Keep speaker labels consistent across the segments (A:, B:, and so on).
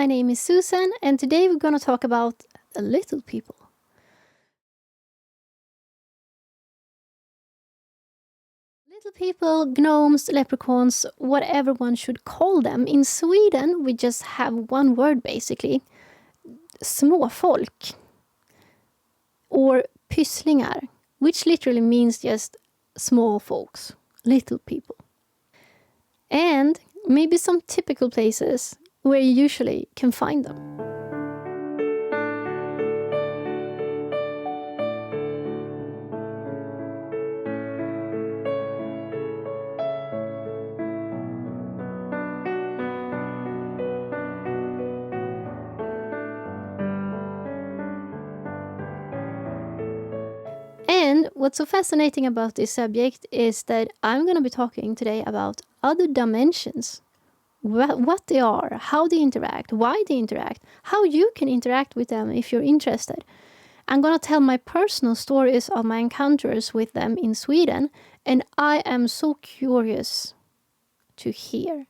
A: name is Susan, and today we're going to talk about the little people. Little people, gnomes, leprechauns, whatever one should call them. In Sweden, we just have one word basically. Småfolk. Or pysslingar, which literally means just small folks, little people. And maybe some typical places where you usually can find them. And what's so fascinating about this subject is that I'm going to be talking today about other dimensions. What they are, how they interact, why they interact, how you can interact with them if you're interested. I'm going to tell my personal stories of my encounters with them in Sweden, and I am so curious to hear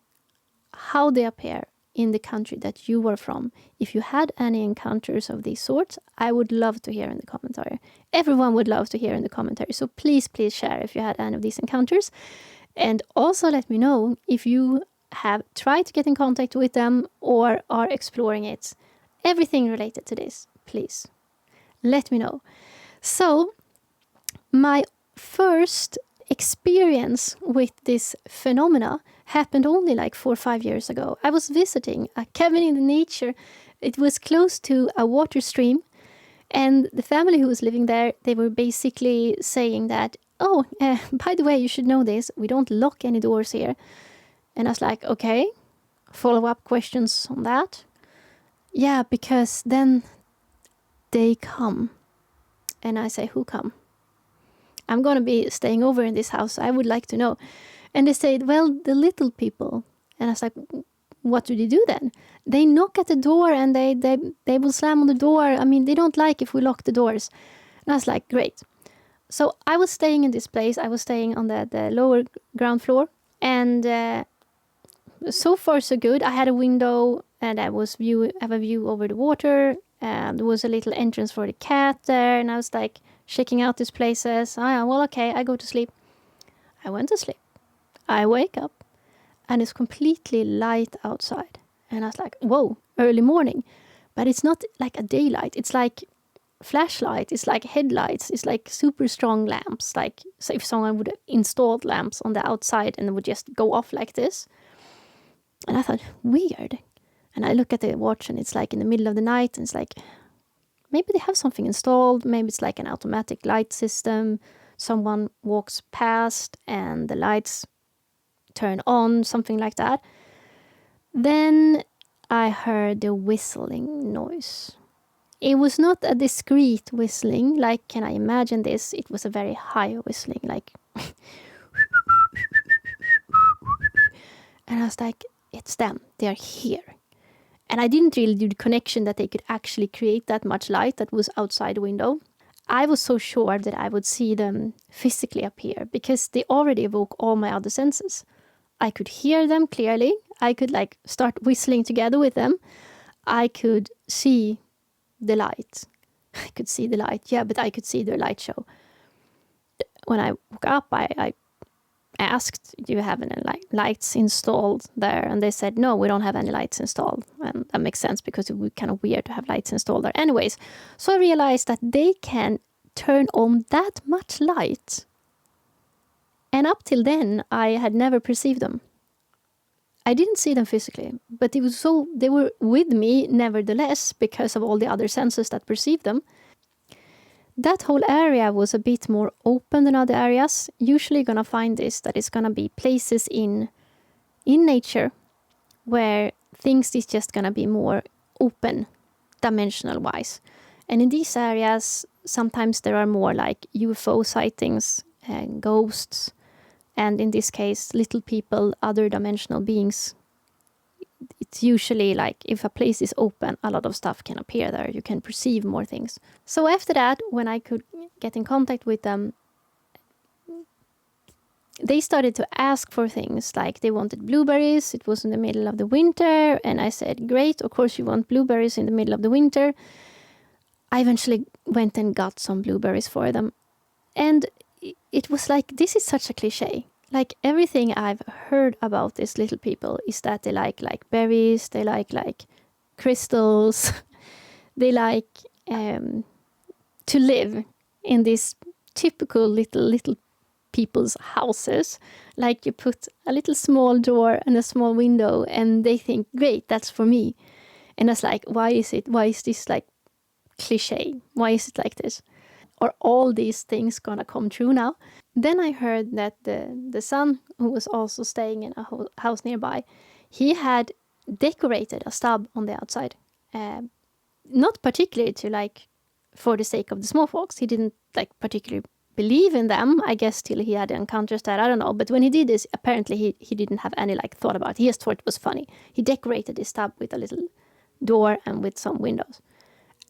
A: how they appear in the country that you are from. If you had any encounters of these sorts, I would love to hear in the commentary. Everyone would love to hear in the commentary, so please share if you had any of these encounters. And also let me know if you have tried to get in contact with them or are exploring it. Everything related to this, please let me know. So, my first experience with this phenomena happened only like 4 or 5 years ago. I was visiting a cabin in the nature. It was close to a water stream, and the family who was living there, they were basically saying that, by the way, you should know this, we don't lock any doors here. And I was like, okay, follow-up questions on that. Yeah, because then they come. And I say, who come? I'm going to be staying over in this house. I would like to know. And they said, well, the little people. And I was like, what do they do then? They knock at the door and they will slam on the door. I mean, they don't like if we lock the doors. And I was like, great. So I was staying in this place. I was staying on the lower ground floor. And so far, so good. I had a window and I have a view over the water. There was a little entrance for the cat there. And I was like checking out these places. Okay, I go to sleep. I went to sleep. I wake up and it's completely light outside. And I was like, whoa, early morning. But it's not like a daylight. It's like flashlight. It's like headlights. It's like super strong lamps. Like, so if someone would have installed lamps on the outside and it would just go off like this. And I thought, weird. And I look at the watch and it's like in the middle of the night. And it's like, maybe they have something installed. Maybe it's like an automatic light system. Someone walks past and the lights turn on, something like that. Then I heard the whistling noise. It was not a discreet whistling, like, can I imagine this? It was a very high whistling, like... And I was like, it's them. They are here. And I didn't really do the connection that they could actually create that much light that was outside the window. I was so sure that I would see them physically appear because they already evoke all my other senses. I could hear them clearly. I could like start whistling together with them. I could see the light. I could see the light. Yeah, but I could see their light show. When I woke up, I asked, do you have any lights installed there? And they said, no, we don't have any lights installed. And that makes sense because it would be kind of weird to have lights installed there. Anyways, so I realized that they can turn on that much light. And up till then, I had never perceived them. I didn't see them physically, but they were with me nevertheless because of all the other senses that perceived them. That whole area was a bit more open than other areas. Usually gonna find this, that it's gonna be places in nature where things is just gonna be more open, dimensional wise. And in these areas, sometimes there are more like UFO sightings and ghosts. And in this case, little people, other dimensional beings. It's usually like if a place is open, a lot of stuff can appear there. You can perceive more things. So after that, when I could get in contact with them, they started to ask for things like they wanted blueberries. It was in the middle of the winter, and I said, great, of course you want blueberries in the middle of the winter. I eventually went and got some blueberries for them. And it was like, this is such a cliche. Like everything I've heard about these little people is that they like berries, they like crystals, they like to live in these typical little people's houses. Like you put a little small door and a small window and they think, great, that's for me. And I was like, why is this like cliche? Why is it like this? Are all these things gonna come true now? Then I heard that the son, who was also staying in a house nearby, he had decorated a stub on the outside. Not particularly to like for the sake of the small folks. He didn't like particularly believe in them, I guess, till he had encounters that, I don't know. But when he did this, apparently he didn't have any like thought about it. He just thought it was funny. He decorated his tub with a little door and with some windows.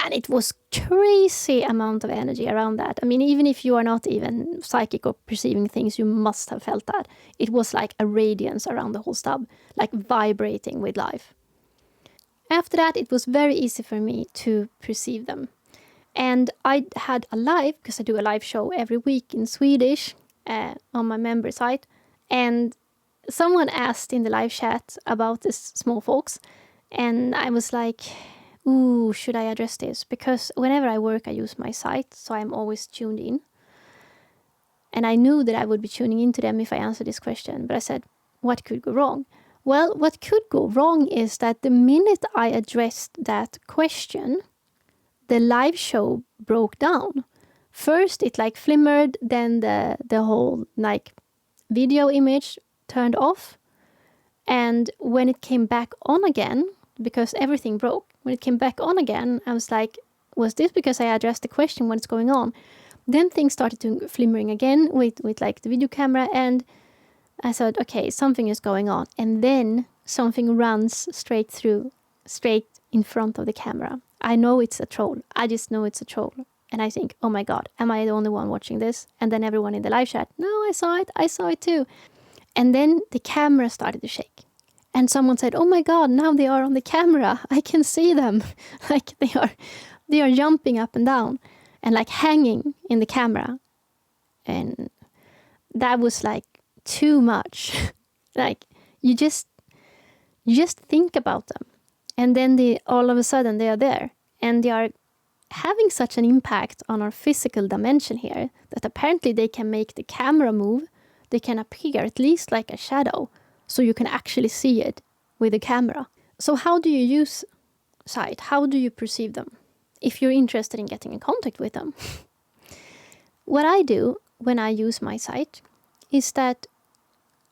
A: And it was crazy amount of energy around that. I mean, even if you are not even psychic or perceiving things, you must have felt that. It was like a radiance around the whole stub, like vibrating with life. After that, it was very easy for me to perceive them. And I had a live, because I do a live show every week in Swedish on my member site. And someone asked in the live chat about this small folks. And I was like, ooh, should I address this? Because whenever I work, I use my site, so I'm always tuned in. And I knew that I would be tuning into them if I answered this question. But I said, what could go wrong? Well, what could go wrong is that the minute I addressed that question, the live show broke down. First, it like flimmered, then the whole like video image turned off. And when it came back on again, because everything broke, when it came back on again, I was like, was this because I addressed the question, what's going on? Then things started to flimmering again with like the video camera, and I thought, okay, something is going on. And then something runs straight in front of the camera. I know it's a troll. I just know it's a troll. And I think, oh my God, am I the only one watching this? And then everyone in the live chat, no, I saw it too. And then the camera started to shake. And someone said, oh my God, now they are on the camera. I can see them. Like they are jumping up and down and like hanging in the camera. And that was like too much. Like you just think about them. And then all of a sudden they are there. And they are having such an impact on our physical dimension here that apparently they can make the camera move. They can appear at least like a shadow, so you can actually see it with the camera. So how do you use sight? How do you perceive them? If you're interested in getting in contact with them. What I do when I use my sight is that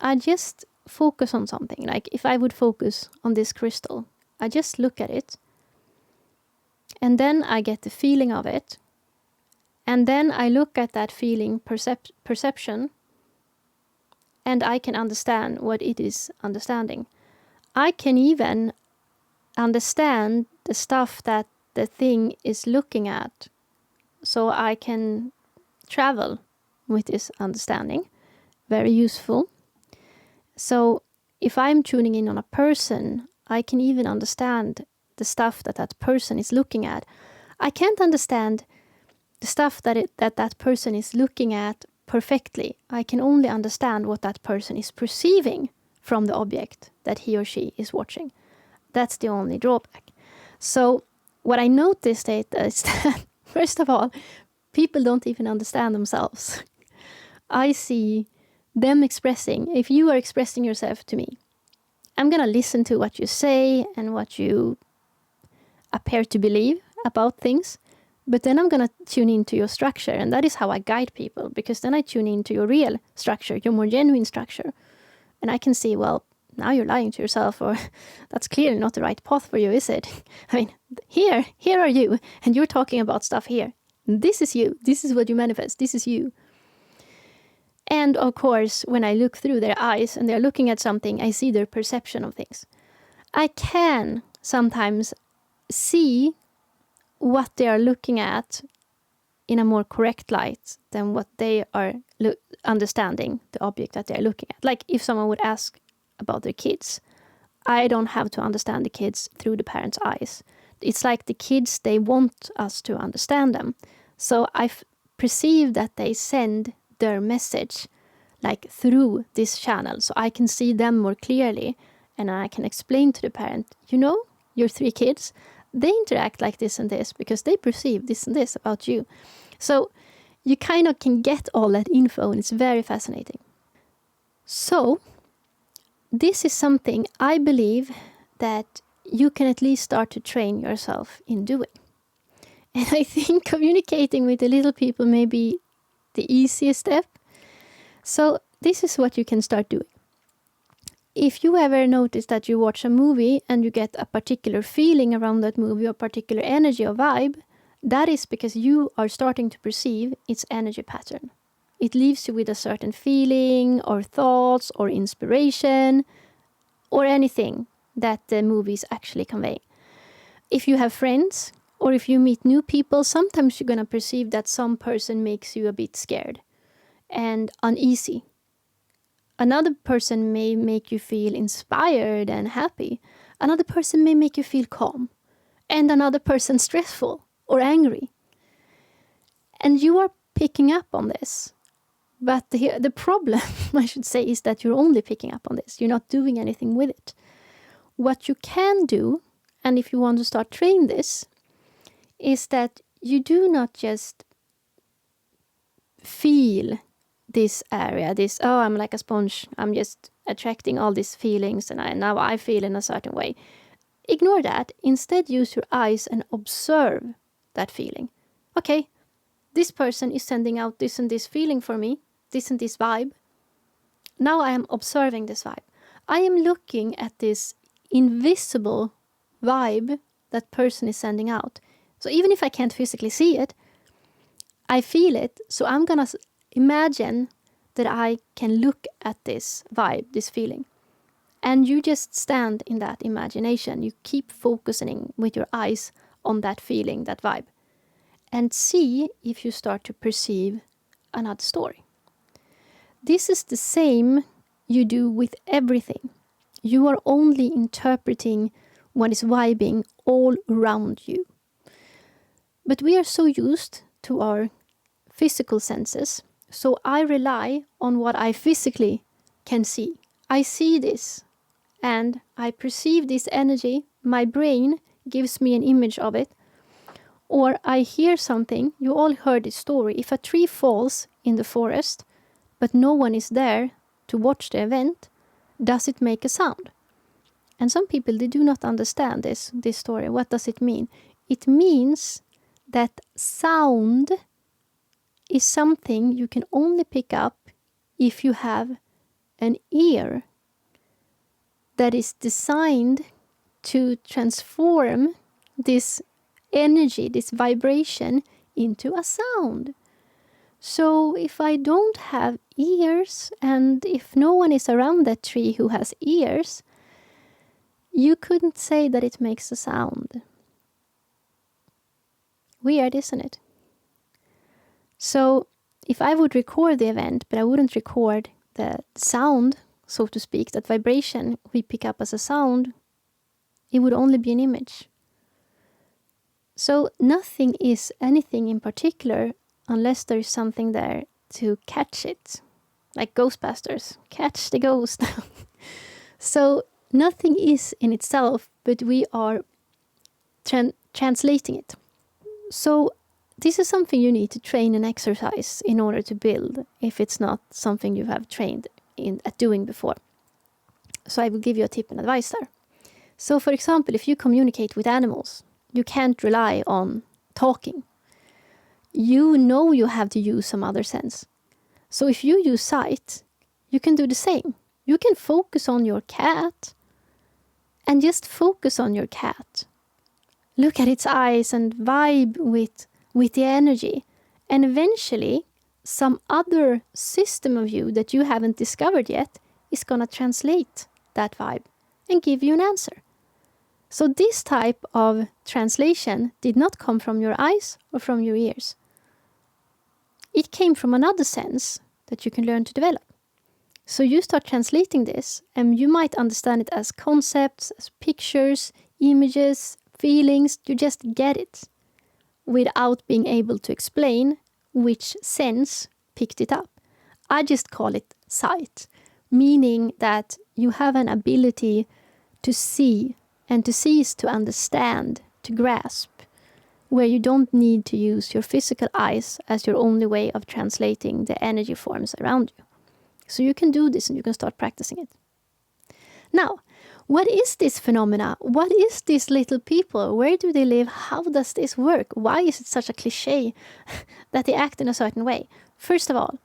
A: I just focus on something. Like if I would focus on this crystal, I just look at it. And then I get the feeling of it. And then I look at that feeling, perception, and I can understand what it is understanding. I can even understand the stuff that the thing is looking at. So I can travel with this understanding. Very useful. So if I'm tuning in on a person, I can even understand the stuff that person is looking at. I can't understand the stuff that person is looking at perfectly. I can only understand what that person is perceiving from the object that he or she is watching. That's the only drawback. So what I noticed is that, first of all, people don't even understand themselves. I see them expressing. If you are expressing yourself to me, I'm going to listen to what you say and what you appear to believe about things. But then I'm going to tune into your structure. And that is how I guide people. Because then I tune into your real structure, your more genuine structure. And I can see, well, now you're lying to yourself. Or that's clearly not the right path for you, is it? I mean, here are you. And you're talking about stuff here. This is you. This is what you manifest. This is you. And of course, when I look through their eyes and they're looking at something, I see their perception of things. I can sometimes see what they are looking at in a more correct light than what they are understanding the object that they're looking at. Like if someone would ask about their kids, I don't have to understand the kids through the parents' eyes. It's like the kids, they want us to understand them. So I perceive that they send their message like through this channel, so I can see them more clearly, and I can explain to the parent, your 3 kids, they interact like this and this because they perceive this and this about you. So you kind of can get all that info, and it's very fascinating. So this is something I believe that you can at least start to train yourself in doing. And I think communicating with the little people may be the easiest step. So this is what you can start doing. If you ever notice that you watch a movie and you get a particular feeling around that movie or particular energy or vibe, that is because you are starting to perceive its energy pattern. It leaves you with a certain feeling or thoughts or inspiration or anything that the movie is actually conveying. If you have friends or if you meet new people, sometimes you're going to perceive that some person makes you a bit scared and uneasy. Another person may make you feel inspired and happy. Another person may make you feel calm. And another person stressful or angry. And you are picking up on this. But the problem, I should say, is that you're only picking up on this. You're not doing anything with it. What you can do, and if you want to start training this, is that you do not just feel this area, I'm like a sponge, I'm just attracting all these feelings and now I feel in a certain way. Ignore that. Instead, use your eyes and observe that feeling. Okay, this person is sending out this and this feeling for me, this and this vibe. Now I am observing this vibe. I am looking at this invisible vibe that person is sending out. So even if I can't physically see it, I feel it. So I'm gonna imagine that I can look at this vibe, this feeling. And you just stand in that imagination. You keep focusing with your eyes on that feeling, that vibe. And see if you start to perceive another story. This is the same you do with everything. You are only interpreting what is vibing all around you. But we are so used to our physical senses. So I rely on what I physically can see. I see this and I perceive this energy. My brain gives me an image of it. Or I hear something. You all heard this story. If a tree falls in the forest, but no one is there to watch the event, does it make a sound? And some people, they do not understand this story. What does it mean? It means that sound is something you can only pick up if you have an ear that is designed to transform this energy, this vibration, into a sound. So if I don't have ears, and if no one is around that tree who has ears, you couldn't say that it makes a sound. Weird, isn't it? So if I would record the event, but I wouldn't record the sound, so to speak, that vibration we pick up as a sound, it would only be an image. So nothing is anything in particular unless there is something there to catch it. Like Ghostbusters, catch the ghost. So nothing is in itself, but we are translating it. So this is something you need to train and exercise in order to build, if it's not something you have trained at doing before. So I will give you a tip and advice there. So for example, if you communicate with animals, you can't rely on talking. You know you have to use some other sense. So if you use sight, you can do the same. You can focus on your cat and just focus on your cat. Look at its eyes and vibe with the energy. And eventually, some other system of you that you haven't discovered yet is going to translate that vibe and give you an answer. So this type of translation did not come from your eyes or from your ears. it came from another sense that you can learn to develop. So you start translating this, and you might understand it as concepts, as pictures, images, feelings. You just get it without being able to explain which sense picked it up. I just call it sight, meaning that you have an ability to see, and to see is to understand, to grasp, where you don't need to use your physical eyes as your only way of translating the energy forms around you. So you can do this and you can start practicing it. Now, what is this phenomena? What is these little people? Where do they live? How does this work? Why is it such a cliche that they act in a certain way? First of all,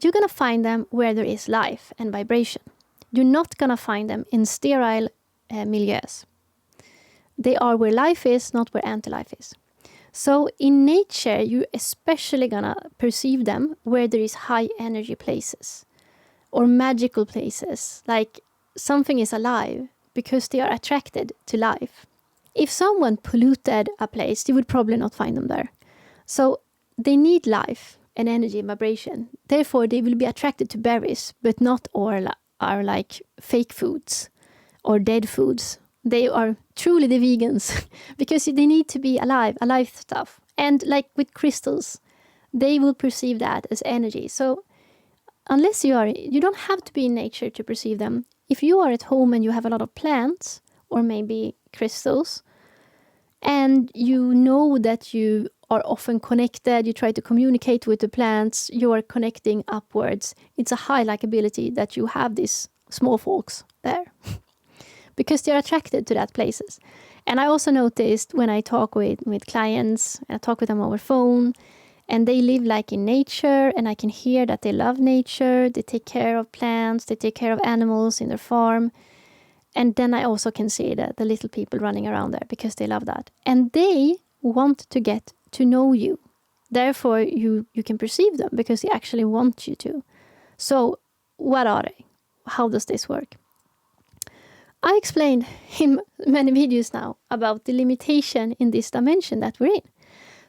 A: you're going to find them where there is life and vibration. You're not going to find them in sterile milieus. They are where life is, not where anti-life is. So in nature, you're especially going to perceive them where there is high energy places or magical places, like something is alive because they are attracted to life. If someone polluted a place, you would probably not find them there. So they need life and energy and vibration. Therefore, they will be attracted to berries, but not all are like fake foods or dead foods. They are truly the vegans because they need to be alive stuff. And like with crystals, they will perceive that as energy. So unless you don't have to be in nature to perceive them. If you are at home and you have a lot of plants or maybe crystals, and you know that you are often connected, you try to communicate with the plants, you are connecting upwards, it's a high likability that you have these small folks there because they're attracted to that places. And I also noticed when I talk with clients, I talk with them over phone, and they live like in nature, and I can hear that they love nature, they take care of plants, they take care of animals in their farm. And then I also can see the little people running around there because they love that. And they want to get to know you. Therefore, you can perceive them because they actually want you to. So what are they? How does this work? I explained in many videos now about the limitation in this dimension that we're in.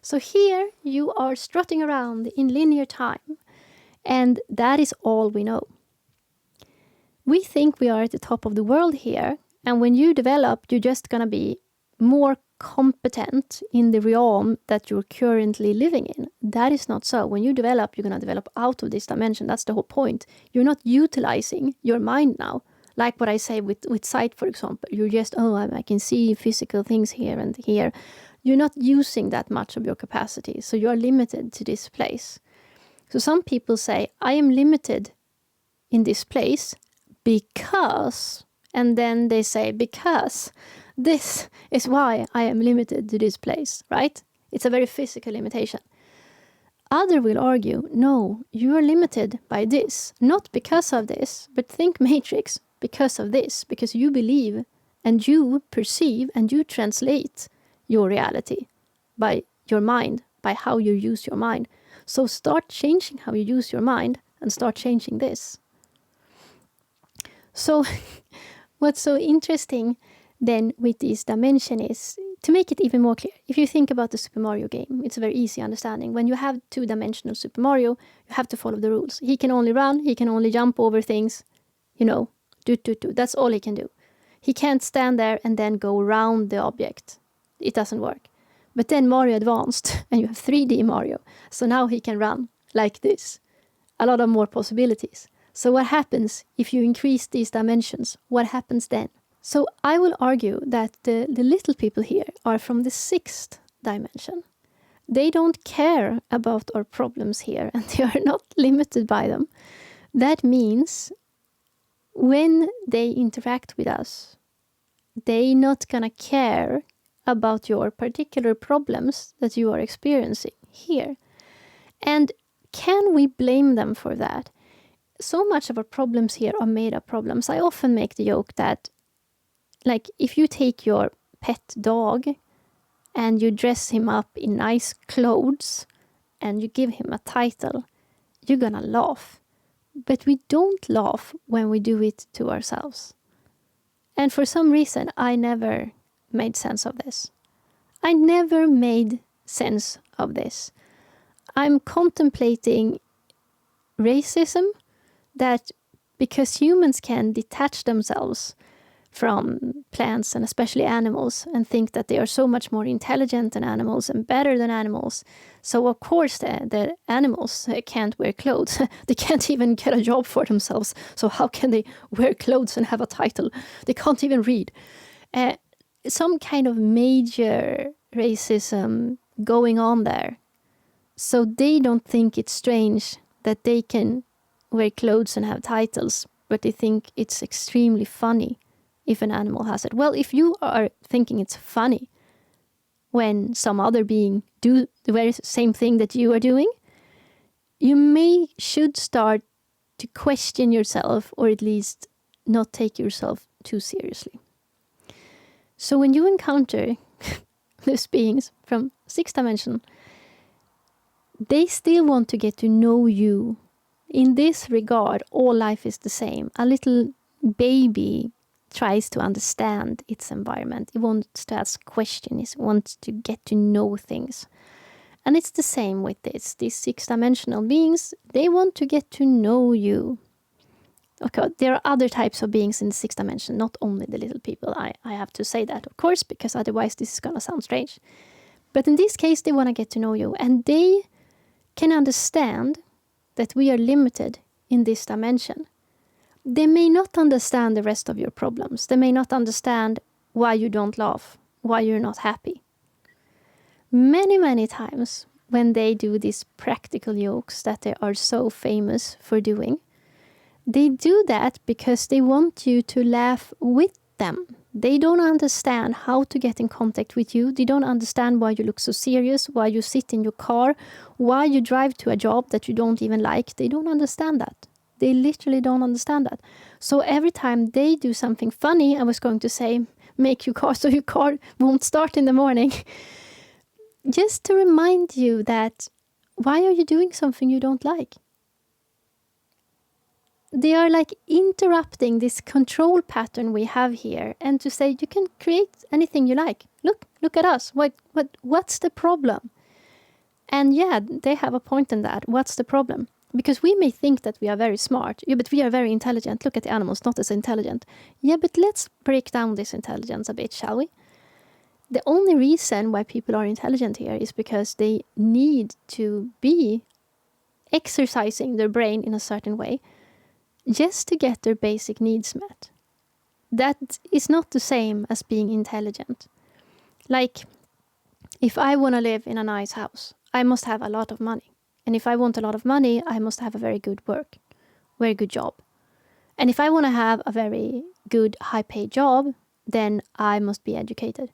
A: So here you are strutting around in linear time, and that is all we know. We think we are at the top of the world here, and when you develop, you're just going to be more competent in the realm that you're currently living in. That is not so. When you develop, you're going to develop out of this dimension. That's the whole point. You're not utilizing your mind now. Like what I say with sight, for example. You're just, I can see physical things here and here. You're not using that much of your capacity, so you are limited to this place. So some people say, I am limited in this place because, and then they say, because this is why I am limited to this place, right? It's a very physical limitation. Other will argue, no, you are limited by this, not because of this, but think Matrix, because of this, because you believe and you perceive and you translate your reality by your mind, by how you use your mind. So start changing how you use your mind and start changing this. So what's so interesting then with this dimension is, to make it even more clear, if you think about the Super Mario game, it's a very easy understanding. When you have two-dimensional Super Mario, you have to follow the rules. He can only run, he can only jump over things, do. That's all he can do. He can't stand there and then go around the object. It doesn't work. But then Mario advanced, and you have 3D Mario. So now he can run like this. A lot of more possibilities. So what happens if you increase these dimensions? What happens then? So I will argue that the little people here are from the 6th dimension. They don't care about our problems here, and they are not limited by them. That means when they interact with us, they're not gonna care about your particular problems that you are experiencing here. And can we blame them for that? So much of our problems here are made up problems. I often make the joke that, like, if you take your pet dog and you dress him up in nice clothes and you give him a title, you're gonna laugh. But we don't laugh when we do it to ourselves. And for some reason, I never made sense of this. I never made sense of this. I'm contemplating racism, that because humans can detach themselves from plants and especially animals and think that they are so much more intelligent than animals and better than animals. So of course the animals can't wear clothes. They can't even get a job for themselves. So how can they wear clothes and have a title? They can't even read. Some kind of major racism going on there. So they don't think it's strange that they can wear clothes and have titles, but they think it's extremely funny if an animal has it. Well, if you are thinking it's funny when some other being do the very same thing that you are doing, you should start to question yourself, or at least not take yourself too seriously. So when you encounter those beings from 6th dimension, they still want to get to know you. In this regard, all life is the same. A little baby tries to understand its environment. It wants to ask questions. It wants to get to know things. And it's the same with this. These 6-dimensional beings, they want to get to know you. Okay, there are other types of beings in the 6th dimension, not only the little people. I have to say that, of course, because otherwise this is going to sound strange. But in this case, they want to get to know you. And they can understand that we are limited in this dimension. They may not understand the rest of your problems. They may not understand why you don't laugh, why you're not happy. Many, many times when they do these practical jokes that they are so famous for doing, they do that because they want you to laugh with them. They don't understand how to get in contact with you. They don't understand why you look so serious, why you sit in your car, why you drive to a job that you don't even like. They don't understand that. They literally don't understand that. So every time they do something funny, I was going to say, make your car so your car won't start in the morning. Just to remind you that, why are you doing something you don't like? They are like interrupting this control pattern we have here, and to say you can create anything you like. Look at us. What's the problem? And yeah, they have a point in that. What's the problem? Because we may think that we are very smart. Yeah, but we are very intelligent. Look at the animals, not as intelligent. Yeah, but let's break down this intelligence a bit, shall we? The only reason why people are intelligent here is because they need to be exercising their brain in a certain way just to get their basic needs met. That is not the same as being intelligent. Like, if I want to live in a nice house, I must have a lot of money. And if I want a lot of money, I must have a very good work, very good job. And if I want to have a very good, high-paid job, then I must be educated.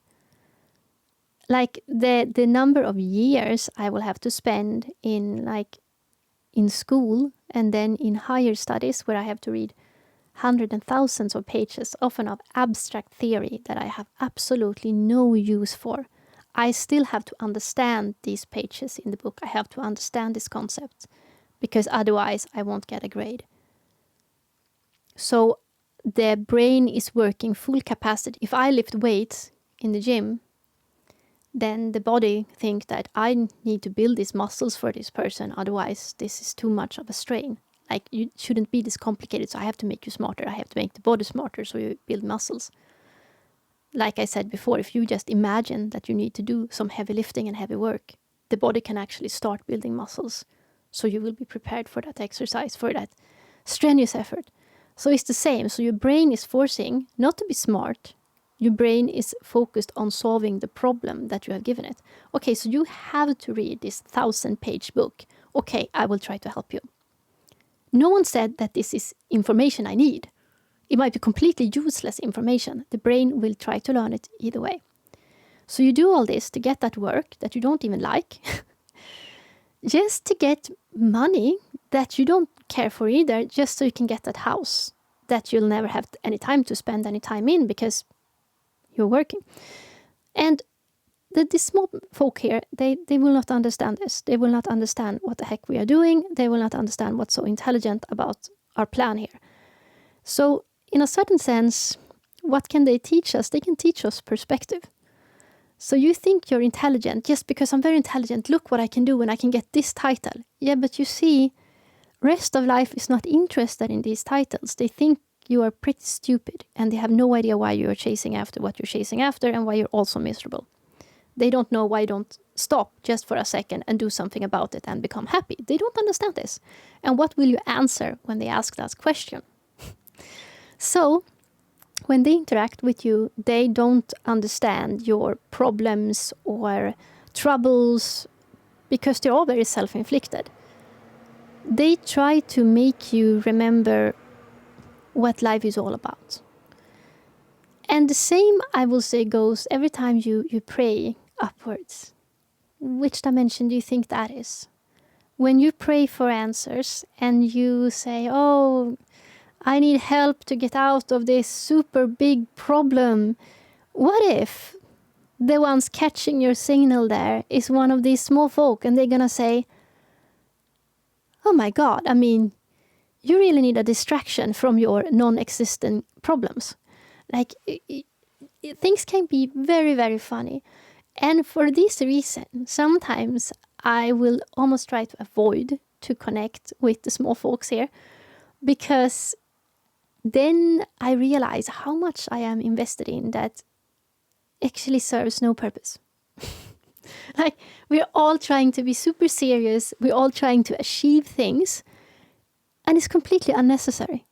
A: Like, the number of years I will have to spend in school and then in higher studies where I have to read hundreds and thousands of pages, often of abstract theory that I have absolutely no use for. I still have to understand these pages in the book. I have to understand this concept, because otherwise I won't get a grade. So the brain is working full capacity. If I lift weights in the gym, then the body thinks that I need to build these muscles for this person, otherwise this is too much of a strain. Like, you shouldn't be this complicated, so I have to make you smarter. I have to make the body smarter, so you build muscles. Like I said before, if you just imagine that you need to do some heavy lifting and heavy work, the body can actually start building muscles. So you will be prepared for that exercise, for that strenuous effort. So it's the same. So your brain is forcing not to be smart. Your brain is focused on solving the problem that you have given it. Okay, so you have to read this 1,000-page book. Okay, I will try to help you. No one said that this is information I need. It might be completely useless information. The brain will try to learn it either way. So you do all this to get that work that you don't even like, just to get money that you don't care for either, just so you can get that house that you'll never have any time to spend any time in because you're working. And the small folk here, they will not understand this. They will not understand what the heck we are doing. They will not understand what's so intelligent about our plan here. So in a certain sense, what can they teach us? They can teach us perspective. So you think you're intelligent just because I'm very intelligent. Look what I can do and I can get this title. Yeah, but you see, rest of life is not interested in these titles. They think you are pretty stupid and they have no idea why you're chasing after what you're chasing after and why you're also miserable. They don't know why you don't stop just for a second and do something about it and become happy. They don't understand this. And what will you answer when they ask that question? So, when they interact with you, they don't understand your problems or troubles because they're all very self-inflicted. They try to make you remember what life is all about. And the same, I will say, goes every time you pray upwards. Which dimension do you think that is? When you pray for answers and you say, oh, I need help to get out of this super big problem. What if the ones catching your signal there is one of these small folk and they're gonna say, oh my God, I mean, you really need a distraction from your non-existent problems. Like, things can be very, very funny. And for this reason, sometimes I will almost try to avoid to connect with the small folks here, because then I realize how much I am invested in that actually serves no purpose. Like, we're all trying to be super serious. We're all trying to achieve things. And it's completely unnecessary.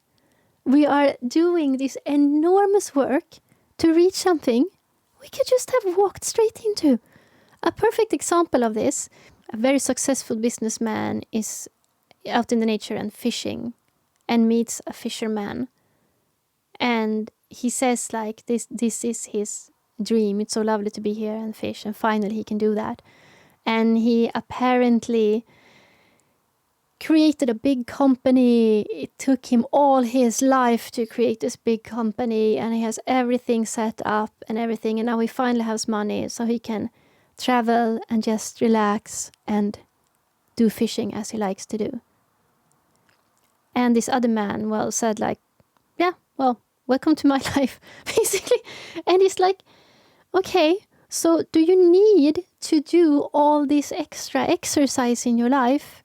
A: We are doing this enormous work to reach something we could just have walked straight into. A perfect example of this, a very successful businessman is out in the nature and fishing and meets a fisherman. And he says, like, this is his dream. It's so lovely to be here and fish. And finally he can do that. And he apparently created a big company. It took him all his life to create this big company. And he has everything set up and everything. And now he finally has money so he can travel and just relax and do fishing as he likes to do. And this other man, well, said like, yeah, well, welcome to my life, basically. And it's like, okay, so do you need to do all this extra exercise in your life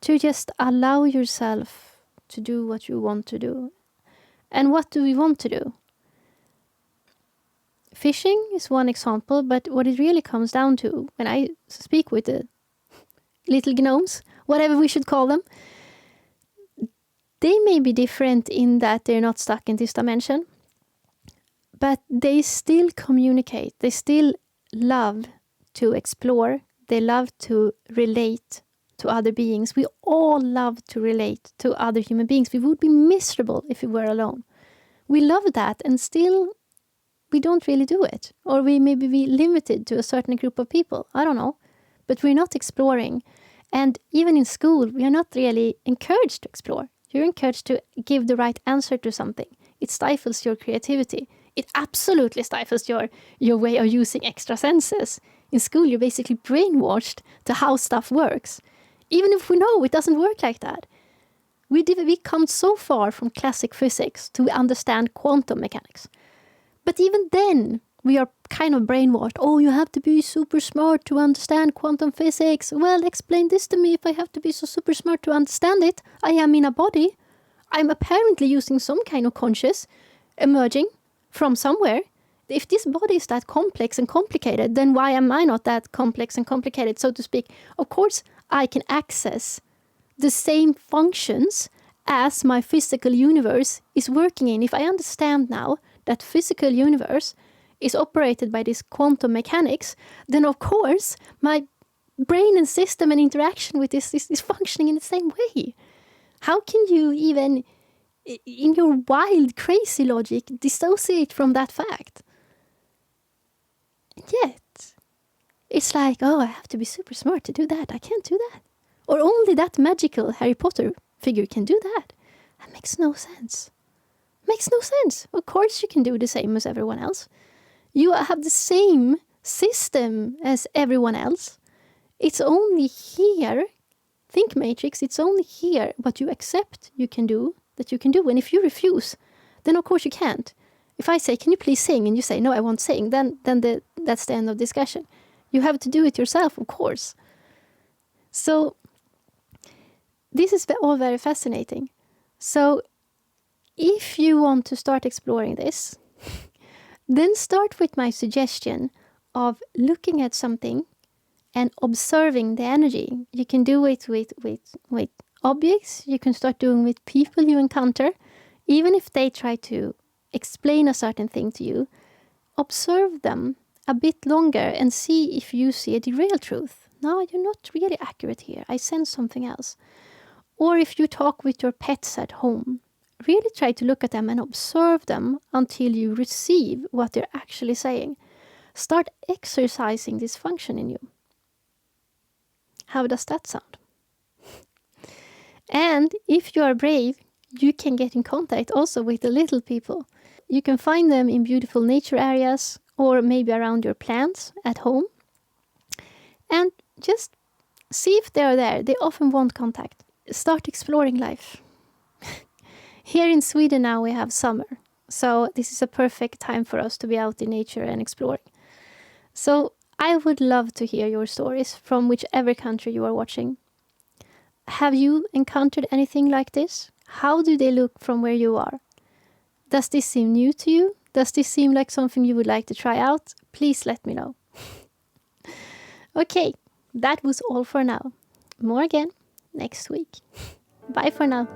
A: to just allow yourself to do what you want to do? And what do we want to do? Fishing is one example, but what it really comes down to, when I speak with the little gnomes, whatever we should call them, they may be different in that they're not stuck in this dimension, but they still communicate. They still love to explore. They love to relate to other beings. We all love to relate to other human beings. We would be miserable if we were alone. We love that, and still we don't really do it. Or we maybe be limited to a certain group of people. I don't know. But we're not exploring. And even in school, we are not really encouraged to explore. You're encouraged to give the right answer to something. It stifles your creativity. It absolutely stifles your way of using extra senses. In school, you're basically brainwashed to how stuff works. Even if we know it doesn't work like that. We come so far from classic physics to understand quantum mechanics. But even then, we are kind of brainwashed. Oh, you have to be super smart to understand quantum physics. Well, explain this to me. If I have to be so super smart to understand it, I am in a body. I'm apparently using some kind of conscious emerging from somewhere. If this body is that complex and complicated, then why am I not that complex and complicated, so to speak? Of course, I can access the same functions as my physical universe is working in. If I understand now that physical universe is operated by this quantum mechanics, then of course my brain and system and interaction with this is functioning in the same way. How can you even, in your wild, crazy logic, dissociate from that fact? And yet, it's like, oh, I have to be super smart to do that. I can't do that. Or only that magical Harry Potter figure can do that. That makes no sense. Makes no sense. Of course you can do the same as everyone else. You have the same system as everyone else. It's only here, think matrix, it's only here what you accept you can do, that you can do. And if you refuse, then of course you can't. If I say, can you please sing? And you say, no, I won't sing, then that's the end of discussion. You have to do it yourself, of course. So this is all very fascinating. So if you want to start exploring this, then start with my suggestion of looking at something and observing the energy. You can do it with objects. You can start doing with people you encounter. Even if they try to explain a certain thing to you, observe them a bit longer and see if you see the real truth. No, you're not really accurate here. I sense something else. Or if you talk with your pets at home, really try to look at them and observe them until you receive what they're actually saying. Start exercising this function in you. How does that sound? And if you are brave, you can get in contact also with the little people. You can find them in beautiful nature areas or maybe around your plants at home. And just see if they're there. They often want contact. Start exploring life. Here in Sweden now we have summer. So this is a perfect time for us to be out in nature and exploring. So I would love to hear your stories from whichever country you are watching. Have you encountered anything like this? How do they look from where you are? Does this seem new to you? Does this seem like something you would like to try out? Please let me know. Okay, that was all for now. More again next week. Bye for now.